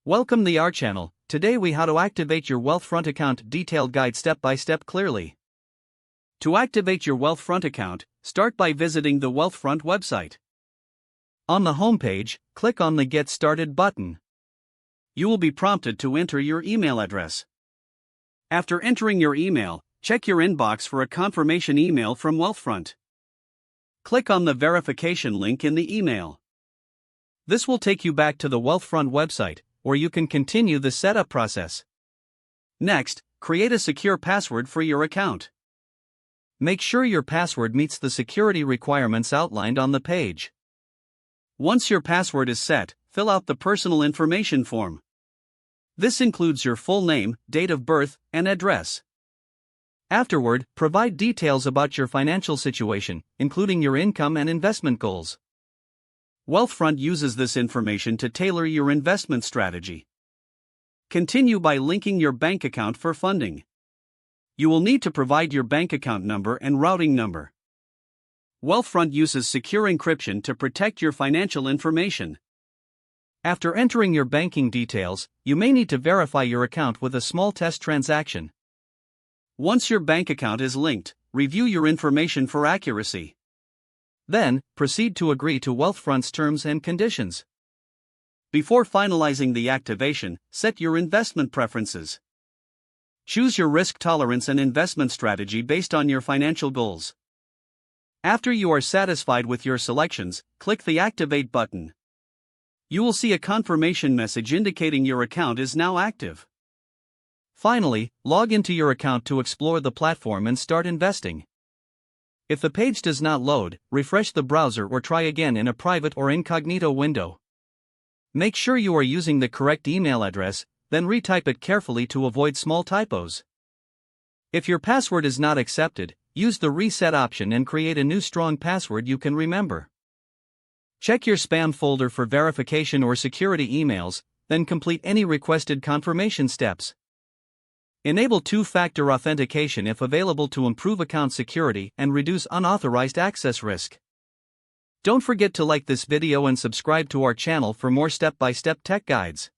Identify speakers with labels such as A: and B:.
A: Welcome to our channel. Today we how to activate your Wealthfront account detailed guide step by step clearly. To activate your Wealthfront account, start by visiting the Wealthfront website. On the home page, click on the Get Started button. You will be prompted to enter your email address. After entering your email, check your inbox for a confirmation email from Wealthfront. Click on the verification link in the email. This will take you back to the Wealthfront website, where you can continue the setup process. Next, create a secure password for your account. Make sure your password meets the security requirements outlined on the page. Once your password is set, fill out the personal information form. This includes your full name, date of birth, and address. Afterward, provide details about your financial situation, including your income and investment goals. Wealthfront uses this information to tailor your investment strategy. Continue by linking your bank account for funding. You will need to provide your bank account number and routing number. Wealthfront uses secure encryption to protect your financial information. After entering your banking details, you may need to verify your account with a small test transaction. Once your bank account is linked, review your information for accuracy. Then, proceed to agree to Wealthfront's terms and conditions. Before finalizing the activation, set your investment preferences. Choose your risk tolerance and investment strategy based on your financial goals. After you are satisfied with your selections, click the Activate button. You will see a confirmation message indicating your account is now active. Finally, log into your account to explore the platform and start investing. If the page does not load, refresh the browser or try again in a private or incognito window. Make sure you are using the correct email address, then retype it carefully to avoid small typos. If your password is not accepted, use the reset option and create a new strong password you can remember. Check your spam folder for verification or security emails, then complete any requested confirmation steps. Enable two-factor authentication if available to improve account security and reduce unauthorized access risk. Don't forget to like this video and subscribe to our channel for more step-by-step tech guides.